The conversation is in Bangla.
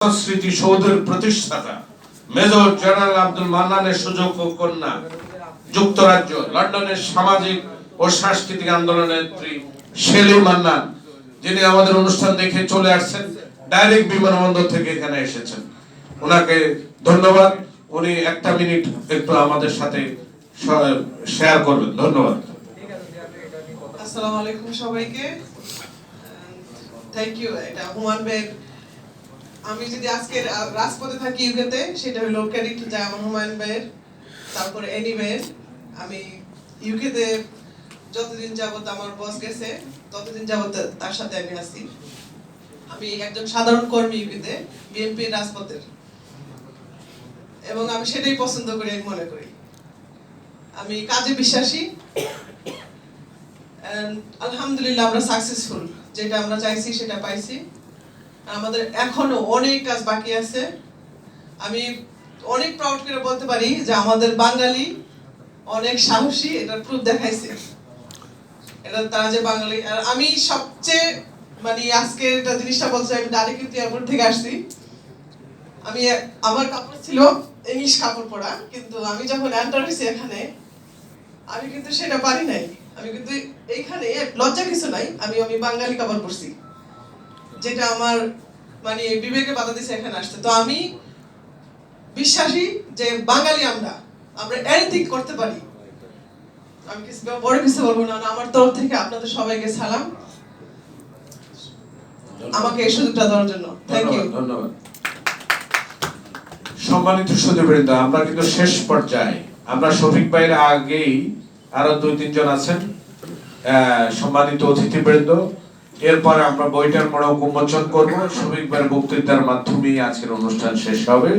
স্মৃতিসৌধের প্রতিষ্ঠাতা মেজর জেনারেল আব্দুল মান্নানের সুযোগ্য কন্যা, যুক্তরাজ্য লন্ডনের সামাজিক ও সাংস্কৃতিক আন্দোলনের নেত্রী শেলি মান্নান, যিনি আমাদের অনুষ্ঠান দেখে চলে আসছেন, ডাইরেক্ট বিমানবন্দর থেকে এখানে এসেছেন। ওনাকে ধন্যবাদ। উনি একটা মিনিট একটু আমাদের সাথে শেয়ার করবেন। ধন্যবাদ। আসসালামু আলাইকুম সবাইকে। Thank you. এটা হুমান ভাই, আমি যদি আজকে রাজপথে থাকি ইউকেতে, সেটা হলো ক্রেডিট যায় আমার হুমায়ুন ভাইয়ের, তারপরে এনি ভাইয়ের। আমি ইউকেতে যতদিন যাবত আমার বস গেছে ততদিন যাবত তার সাথে আমি আছি। আমি একজন সাধারণ কর্মী ইউকেতে, বিএনপির রাজপথের, এবং আমি সেটাই পছন্দ করি। আমি মনে করি আমি কাজে বিশ্বাসী। আলহামদুলিল্লাহ আমরা সাকসেসফুল, যেটা আমরা চাইছি সেটা পাইছি। আমাদের এখনো অনেক কাজ বাকি আছে। আমি অনেক প্রাউড করে বলতে পারি যে আমাদের বাঙালি অনেক সাহসী, এটা প্রুফ দেখাইছে। এটা তারা যে বাঙালি। আর আমি সবচেয়ে আজকে এটা জিনিসটা বলছি, আমি ডাইরেক্ট কিন্তু এয়ারপোর্ট থেকে আসছি। আমার কাপড় ছিল ইংলিশ কাপড় পরা, কিন্তু আমি যখন এন্টার হয়েছি এখানে, আমি কিন্তু সেটা পারি নাই। আমি কিন্তু এইখানে লজ্জা কিছু নাই, আমি বাঙালি কাপড় পরছি, যেটা আমার বিবেকে বাধা দিছে এখানে আসতে। তো আমি বিশ্বাসী যে বাঙালি আমরা এনিথিং করতে পারি। আমি কিছু বড় কিছু বলবো না। আমার তরফ থেকে আপনাদের সবাইকে সালাম, আমাকে এই সুযোগটা দেওয়ার জন্য। Thank you. ধন্যবাদ। সম্মানিত সুধীবৃন্দ, আমরা কিন্তু শেষ পর্যায়ে, আমরা শফিক ভাইয়ের আগেই আরো 2-3 জন আছেন সম্মানিত অতিথিবৃন্দ। এরপরে আমরা বইটার মোড়ক উন্মোচন করবো। শফিক ভাইয়ের বক্তৃতার মাধ্যমেই আজকের অনুষ্ঠান শেষ হবে।